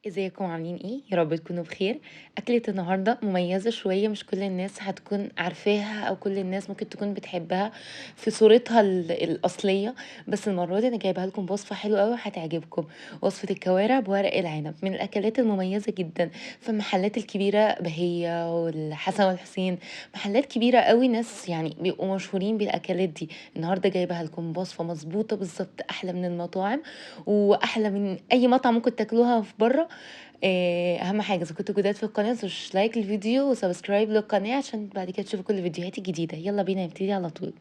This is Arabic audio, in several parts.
ازيكم عاملين ايه؟ يا رب تكونوا بخير. اكلة النهارده مميزة شوية، مش كل الناس هتكون عارفاها او كل الناس ممكن تكون بتحبها في صورتها الاصلية. بس المرة دي انا جايبها لكم بوصفة حلوة قوي هتعجبكم. وصفة الكوارع بورق العنب من الاكلات المميزة جدا في المحلات الكبيرة، بهية والحسن والحسين. محلات كبيرة قوي، ناس يعني بيبقوا مشهورين بالاكلات دي. النهارده جايبها لكم بوصفة مظبوطة بالظبط، احلى من المطاعم واحلى من اي مطعم ممكن تاكلوها في بره. اهم حاجه اذا كنتوا جداد في القناه متنسوش لايك للفيديو وسبسكرايب للقناه عشان بعد كده تشوفوا كل الفيديوهات الجديده. يلا بينا نبتدي على طول.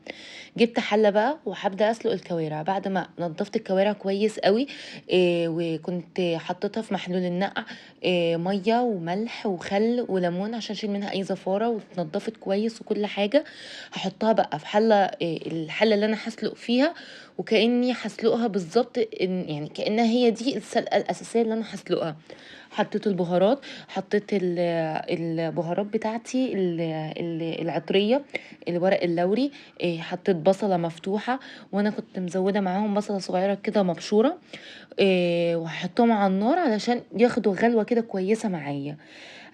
جبت حله بقى وهبدا اسلق الكوارع بعد ما نضفت الكوارع كويس قوي. وكنت حطيتها في محلول النقع. ميه وملح وخل وليمون عشان اشيل منها اي زفاره، واتنضفت كويس وكل حاجه. هحطها بقى في حله، الحله اللي انا هسلق فيها. وكاني هسلقها بالظبط، يعني كانها هي دي السلقه الاساسيه اللي انا هسلقها. حطيت البهارات، حطيت البهارات بتاعتي العطريه، الورق اللوري. حطيت بصله مفتوحه، وانا كنت مزوده معاهم بصله صغيره كده مبشوره. وهحطهم على النار علشان ياخدوا غلوه كده كويسه معايا.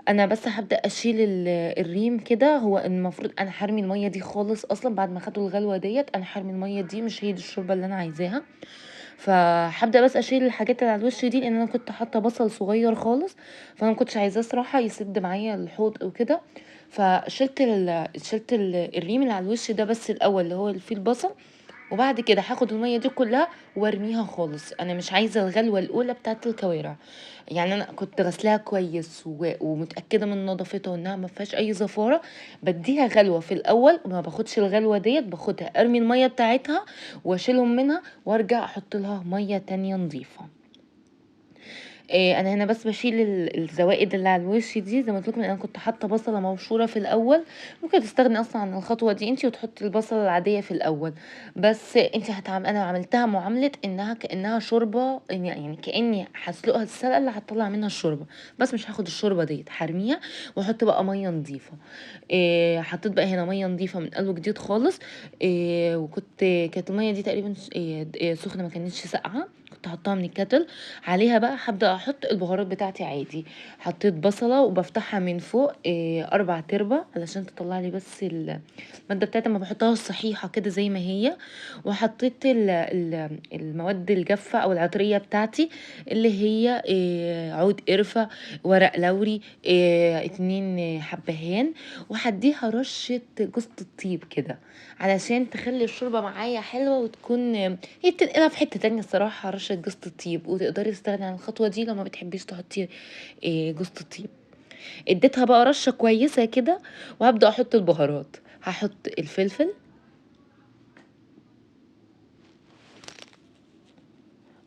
انا بس هبدا اشيل الريم كده. هو المفروض انا حرمي الميه دي خالص، اصلا بعد ما خدوا الغلوه ديت انا حرمي الميه دي، مش هي دي الشوربه اللي انا عايزاها. فهبدا بس اشيل الحاجات اللي على الوش دي، لان انا كنت حاطه بصل صغير خالص. فانا ما كنتش عايزاه صراحه يسد معايا الحوض وكده. شلت الريم اللي على الوش ده بس الاول، اللي هو اللي فيه البصل. وبعد كده هاخد الميه دي كلها وارميها خالص. انا مش عايزه الغلوه الاولى بتاعت الكوارع. يعني انا كنت غسلاها كويس ومتاكده من نظافتها وانها ما فيهاش اي زفاره. بديها غلوه في الاول، وما باخدش الغلوه ديت، باخدها ارمي الميه بتاعتها واشيلهم منها وارجع احط لها ميه تانية نظيفه. انا هنا بس بشيل الزوائد اللي على الوش دي. زي ما قلت لكم انا كنت حاطه بصله مبشوره في الاول. ممكن تستغني اصلا عن الخطوه دي انتي وتحطي البصله العاديه في الاول. بس انا عملتها معامله انها كانها شوربه، يعني كاني هسلقها السلقه اللي هطلع منها الشوربه. بس مش هاخد الشوربه دي هرميها واحط بقى ميه نظيفه. حطيت بقى هنا ميه نظيفه من قلب جديد خالص. كانت الميه دي تقريبا سخنه، ما كانتش ساقعه. كنت حطها من الكتل. عليها بقى هبدأ احط البهارات بتاعتي عادي. حطيت بصلة وبفتحها من فوق 4 تربة علشان تطلع لي بس المادة بتاعتها، ما بحطهاش صحيحة كده زي ما هي. وحطيت المواد الجافة او العطرية بتاعتي، اللي هي عود قرفة، ورق لوري، 2 حبهان. وهديها رشة جوز الطيب كده علشان تخلي الشوربة معايا حلوة وتكون هي بتنقلها في حتة تانية الصراحة. رشة جوز الطيب، وتقدري تستغني عن الخطوة دي لو ما بتحبيش تحطي جوز الطيب. اديتها بقى رشة كويسة كده. وهبدأ احط البهارات. هحط الفلفل،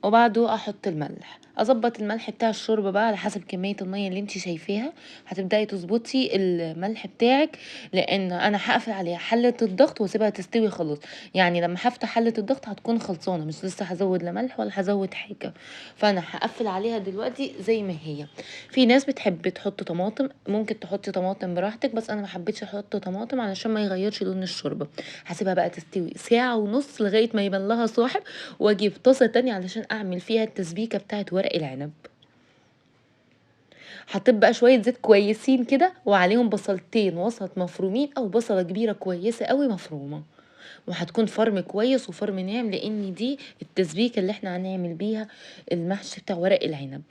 وبعده احط الملح. اظبط الملح بتاع الشوربه بقى على حسب كميه الميه اللي انت شايفاها. هتبداي تظبطي الملح بتاعك، لان انا هقفل عليها حله الضغط واسيبها تستوي خلاص. يعني لما هفتح حله الضغط هتكون خلصانه، مش لسه هزود لا ملح ولا هزود حاجه. فانا هقفل عليها دلوقتي زي ما هي. في ناس بتحب تحط طماطم، ممكن تحطي طماطم براحتك، بس انا ما حبيتش احط طماطم علشان ما يغيرش لون الشوربه. هسيبها بقى تستوي ساعه ونص لغايه ما يبان لها صاحب. واجيب طاسه تانية علشان اعمل فيها التسبيكه بتاعت ورق العنب. حطيت بقى شويه زيت كويسين كده، وعليهم بصلتين وسط مفرومين او بصله كبيره كويسه قوي مفرومه. وهتكون فرم كويس وفرم ناعم، لان دي التسبيكه اللي احنا هنعمل بيها المحشي بتاع ورق العنب.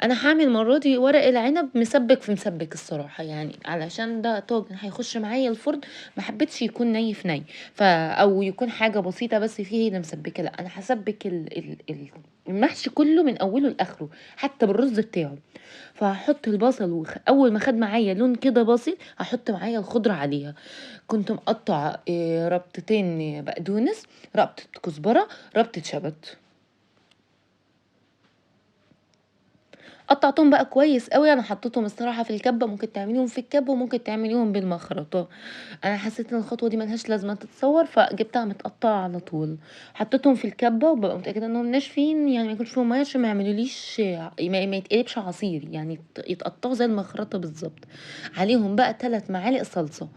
انا هعمل المره دي ورق العنب مسبك في مسبك الصراحه، يعني علشان ده طاجن هيخش معايا الفرن. ما حبيتش يكون ني في ني. او يكون حاجه بسيطه بس فيه هي اللي مسبكه. لا، انا هسبك المحشي كله من اوله لاخره، حتى بالرز بتاعه. فهحط البصل اول ما خد معايا لون كده بسيط هحط معايا الخضره عليها. كنت مقطع ربطتين بقدونس، ربطه كزبره، ربطه شبت. قطعتهم بقى كويس قوي. انا حطيتهم الصراحه في الكبه، ممكن تعمليهم في الكبه وممكن تعمليهم بالمخرطه. انا حسيت ان الخطوه دي ملهاش لازمه تتصور، فجبتها متقطعه على طول. حطيتهم في الكبه وببقى متاكده انهم ناشفين، يعني ما يكونش فيهم ميه عشان ما يعملوليش ما يتقلبش عصير، يعني يتقطعوا زي المخرطه بالظبط. عليهم بقى 3 معالق صلصه.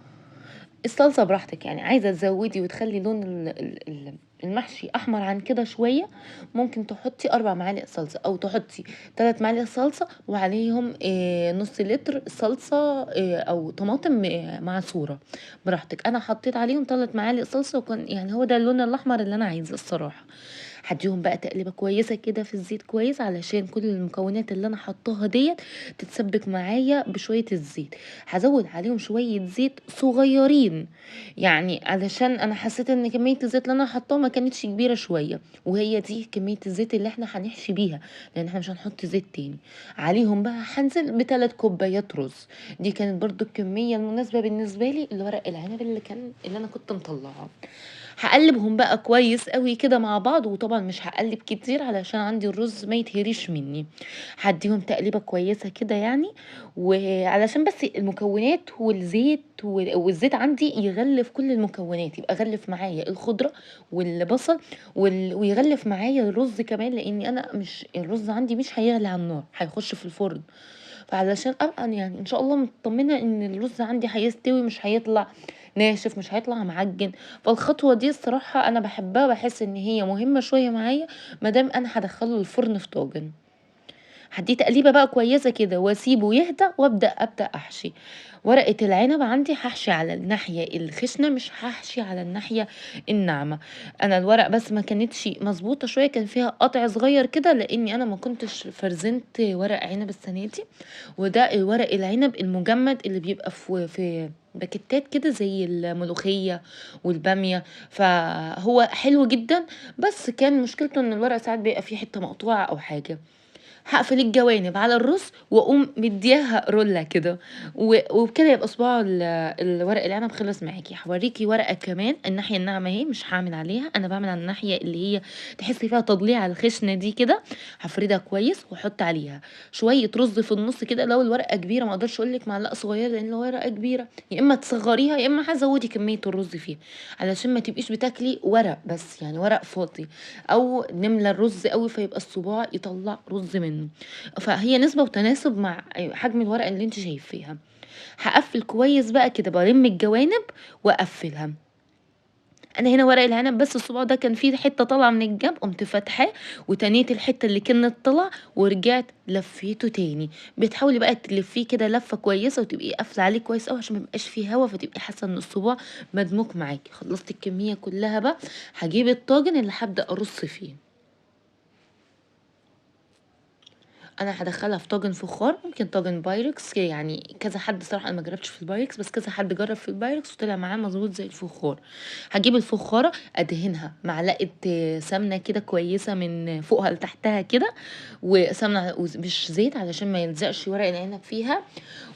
الصلصه براحتك، يعني عايزه تزودي وتخلي لون المحشي أحمر عن كده شوية، ممكن تحطي 4 معالق صلصة أو تحطي 3 معالق صلصة وعليهم نص لتر صلصة أو طماطم معصورة براحتك. أنا حطيت عليهم 3 معالق صلصة وكان يعني هو ده اللون الأحمر اللي أنا عايزاه الصراحة. هديهم بقى تقليبة كويسة كده في الزيت كويس علشان كل المكونات اللي أنا حطاها ديت تتسبك معايا بشوية الزيت. هزود عليهم شوية زيت صغيرين، يعني علشان انا حسيت ان كمية الزيت اللي انا حطاها ما كانتش كبيرة شوية، وهي دي كمية الزيت اللي احنا هنحشي بيها، لان احنا مش هنحط زيت تاني عليهم. بقى هنزل ب3 كوبايات رز. دي كانت برضو الكمية المناسبة بالنسبة لي لورق العنب اللي انا كنت مطلعاه. هقلبهم بقى كويس قوي كده مع بعض، وطبعا مش هقلب كتير علشان عندي الرز ما يتهريش مني. هديهم تقليبه كويسه كده يعني، وعلشان بس المكونات والزيت والزيت عندي يغلف كل المكونات، يبقى غلف معايا الخضره والبصل ويغلف معايا الرز كمان، لاني انا مش الرز عندي مش هيغلي على النار، هيخش في الفرن. فعلشان ابقى يعني ان شاء الله مطمنه ان الرز عندي هيستوي، مش هيطلع ناشف، مش هيطلع معجن. فالخطوه دي الصراحه انا بحبها، بحس ان هي مهمه شويه معايا مادام انا هدخله الفرن في طاجن. هديه تقليبه بقى كويسه كده واسيبه يهدى وابدا احشي. ورقه العنب عندي هحشي على الناحيه الخشنه، مش هحشي على الناحيه الناعمه. انا الورق بس ما كانتش مظبوطه شويه، كان فيها قطع صغير كده لاني انا ما كنتش فرزنت ورق عنب السنه دي. وده الورق العنب المجمد اللي بيبقى في باكيتات كده زي الملوخيه والباميه، فهو حلو جدا. بس كان مشكلته ان الورق ساعات بيبقى فيه حته مقطوعه او حاجه. هقفل الجوانب على الرز واقوم مدياها رولة كده، وبكده يبقى صباع الورق العنب خلص معاكي. هوريكي ورقة كمان الناحية الناعمة اهي، مش هعمل عليها، انا بعمل على الناحية اللي هي تحسي فيها تضليع الخشنة دي كده. هفردها كويس واحط عليها شوية رز في النص كده. لو الورقة كبيرة ما اقدرش اقول لك معلقة صغيرة، لان لو ورقة كبيرة يا اما تصغريها يا اما هزودي كمية الرز فيها، علشان ما تبقيش بتاكلي ورق بس، يعني ورق فاضي، او نملى الرز قوي فيبقى الصباع يطلع رز منه. فهي نسبة وتناسب مع حجم الورقة اللي انت شايفاها. هقفل كويس بقى كده، بلم الجوانب واقفلها. انا هنا ورق العنب بس الصباع ده كان فيه حته طالعه من الجنب، قمت فاتحاه وتنيت الحته اللي كانت طالعه ورجعت لفيته تاني. بتحاولي بقى تلفيه كده لفه كويسه وتبقي قافله عليه كويس قوي عشان ما يبقاش فيه هوا، فتبقي حاسه ان الصباع مدموج معاكي. خلصت الكميه كلها بقى، هجيب الطاجن اللي هبدا ارص فيه. انا هدخلها في طاجن فخار، ممكن طاجن بايركس، يعني كذا حد صراحه، انا ما جربتش في البايركس بس كذا حد جرب في البايركس وطلع معاه مظبوط زي الفخار. هجيب الفخاره ادهنها معلقه سمنه كده كويسه من فوقها لتحتها كده، وسمنه مش زيت علشان ما يلزقش ورق العنب فيها.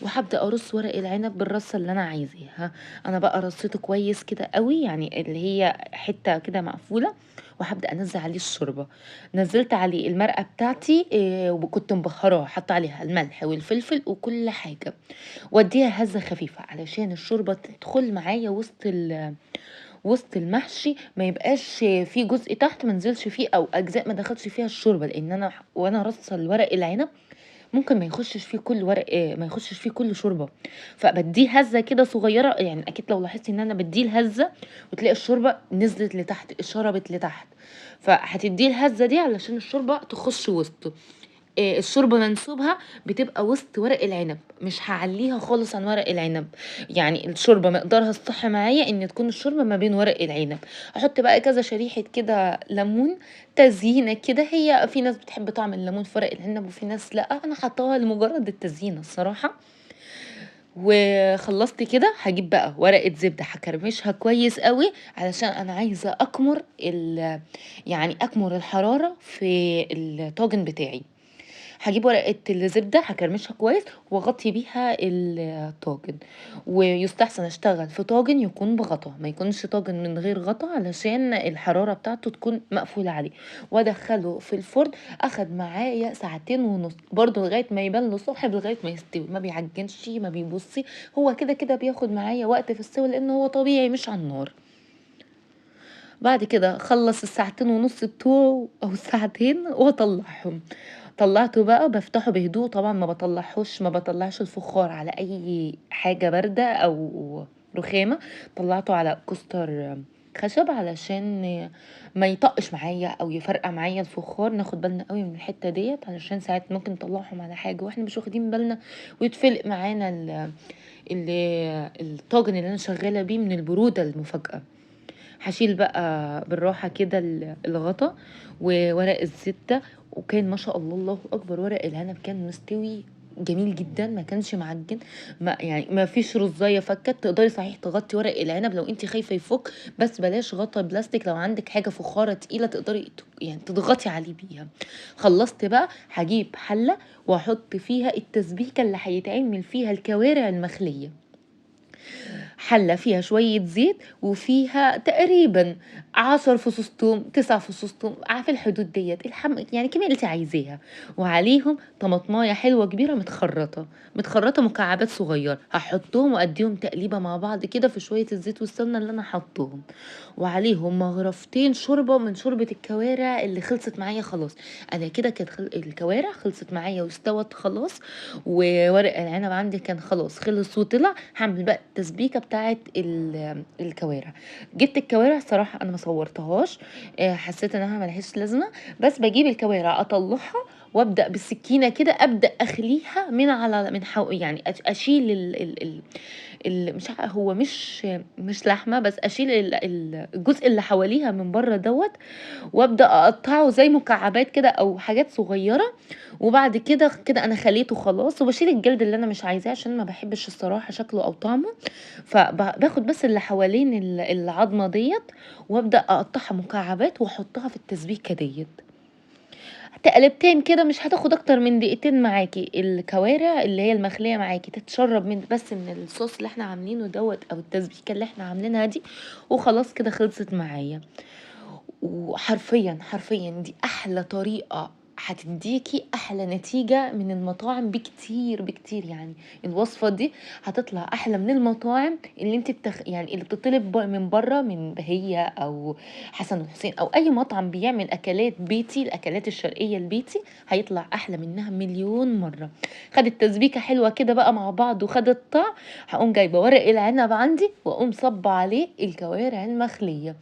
وهبدا ارص ورق العنب بالرصه اللي انا عايزاها. انا بقى رصيته كويس كده قوي، يعني اللي هي حته كده مقفوله. وهبدا انزل عليه الشوربه. نزلت عليه المرقه بتاعتي وكنت مبهراه، حاطه عليها الملح والفلفل وكل حاجه، واديها هزه خفيفه علشان الشوربه تدخل معايا وسط المحشي، ما يبقاش في جزء تحت ما نزلش فيه او اجزاء ما دخلش فيها الشوربه، لان انا وانا رصه الورق العنب ممكن ما يخشش فيه كل ورق ما يخشش فيه كل شوربه. فبديه هزه كده صغيره، يعني اكيد لو لاحظتي ان انا بديه الهزه وتلاقي الشوربه نزلت لتحت شربت لتحت، فهتديه الهزه دي علشان الشوربه تخش وسطه. الشوربه منسوبها بتبقى وسط ورق العنب، مش هعليها خالص عن ورق العنب. يعني الشوربه مقدارها الصح معايا ان تكون الشوربه ما بين ورق العنب. احط بقى كذا شريحه كده ليمون، تزيينه كده. هي في ناس بتحب طعم الليمون في ورق العنب وفي ناس لا، انا حطاها لمجرد التزيين الصراحه. وخلصت كده هجيب بقى ورقه زبده هكرمشها كويس قوي علشان انا عايزه يعني اكمر الحراره في الطاجن بتاعي. هجيب ورقة الزبدة هكرمشها كويس واغطي بيها الطاجن. ويستحسن اشتغل في طاجن يكون بغطا، ما يكونش طاجن من غير غطا علشان الحرارة بتاعته تكون مقفولة عليه. وادخله في الفرن. اخد معايا ساعتين ونص برضو لغاية ما يبان له صاحب، لغاية ما يستوي، ما بيعجنش ما بيبصي. هو كده كده بياخد معايا وقت في السوى لانه هو طبيعي مش على النار. بعد كده خلص الساعتين ونص بتوعه او الساعتين واطلعهم. طلعته بقى بفتحه بهدوء، طبعا ما بطلعش الفخار على اي حاجة باردة او رخامة. طلعته على كوستر خشب علشان ما يطقش معايا أو يفرقع معايا الفخار، ناخد بالنا أوي من الحتة ديّة، علشان ساعات ممكن نطلّعهم على حاجة وإحنا مش واخدين بالنا ويتفلق معانا ال الطاجن اللي أنا شغّالة بيه من البرودة المفاجئة. هاشيل بقى بالراحة كده الغطا وورق الزبدة، وكان ما شاء الله الله أكبر ورق العنب كان مستوي جميل جدًا، ما كانش معجن، ما يعني ما فيش رُزاية فكّت، تقدري صحيح تغطّي ورق العنب لو أنتِ خايفة يفُك، بس بلاش غطا بلاستيك لو عندِك حاجة فخارة تقيلة تقدري يعني تضغطي عليه بيها. خلّصت بقى هاجيب حلة وأحط فيها التسبيكة اللي هيتعمل فيها الكوارع المخلية. حلة فيها شوية زيت وفيها تقريبًا 10 فصوص توم، 9 فصوص توم، في الحدود ديّة، يعني الكمية اللي أنتِ عايزاها، وعليهم طماطماية حلوة كبيرة متخرّطة، متخرّطة مكعبات صغيّرة، هاحطهم وأدّيهم تقليبة مع بعض كده في شوية الزيت والسمنة اللي أنا حاطّاهم، وعليهم مغرفتين شوربة من شوربة الكوارع اللي خلصت معايا خلاص. أنا كده كانت الكوارع خلصت معايا واستوت خلاص، وورق العنب عندي كان خلاص خلص وطلع، هاعمل بقى التسبيكة بتاعة الكوارع. جبت الكوارع الصراحة أنا ما صورتهاش، حسيت إنها ما لهاش لازمة، بس باجيب الكوارع أطلّعها وأبدأ بالسكينة كده أبدأ أخليها من على من يعني أشيل مش هو مش لحمة، بس أشيل الجزء اللي حواليها من برّه دوّة، وأبدأ أقطّعه زي مكعبات كده أو حاجات صغيّرة، وبعد كده أنا خليته خلاص، وباشيل الجلد اللي أنا مش عايزاه عشان ما باحبش الصراحة شكله أو طعمه، باخد بس اللي حوالين العضمة ديّة، وأبدأ أقطّعها مكعبات وأحطها في التسبيكة ديّة. تقلبتين كده مش هتاخد أكتر من دقيقتين معاكِ، الكوارع اللي هي المخلية معاكِ تتشرب من الصوص اللي إحنا عاملينه دوّة أو التسبيكة اللي إحنا عاملينها دي، وخلاص كده خلصت معايا. وحرفيًا، حرفيًا دي أحلى طريقة هتدّيكِ أحلى نتيجة من المطاعم بكتير، بكتير يعني. الوصفة دي هتطلع أحلى من المطاعم اللي أنتِ يعني اللي بتطلب من برّه من بهية أو حسن وحسين أو أي مطعم بيعمل أكلات بيتي، الأكلات الشرقية البيتي، هيطلع أحلى منها مليون مرّة. خدت تسبيكة حلوة كده بقى مع بعض وخدت طعم، هاقوم جايبة ورق العنب عندي وأقوم صابة عليه الكوارع المخلية.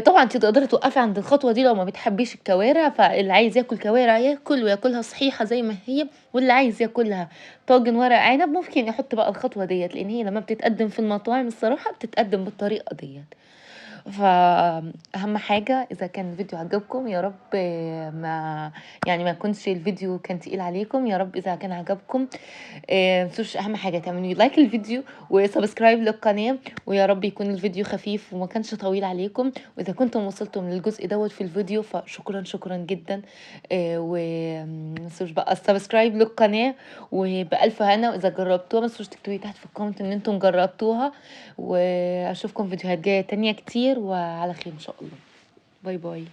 طبعًا أنتِ تقدري توقّفي عند الخطوة دي لو ما بتحبّيش الكوارع، فاللي عايز ياكل كوارع ياكل وياكلها صحيحة زي ما هي، واللي عايز ياكلها طاجن ورق عنب ممكن يحط بقى الخطوة ديّة، لإن هي لمّا بتتقدّم في المطاعم الصراحة بتتقدّم بالطريقة ديّة. فأهم حاجة إذا كان الفيديو عجبكم يا رب ما يعني ما يكونش الفيديو كان تقيل عليكم، يا رب إذا كان عجبكم ما تنسوش أهم حاجة تعملوا لايك للفيديو وسبسكرايب للقناة، ويا رب يكون الفيديو خفيف وما كانش طويل عليكم، وإذا كنتم وصلتم للجزء دوّة في الفيديو فشكرًا، شكرًا جدًا، وما تنسوش بقى السبسكرايب للقناة، وبألف هنا، وإذا جربتوها ما تنسوش تكتبوا لي تحت في الcomment إن أنتم جربتوها، وأشوفكم فيديوهات جاية تانية كتير وعلى خير إن شاء الله. باي باي.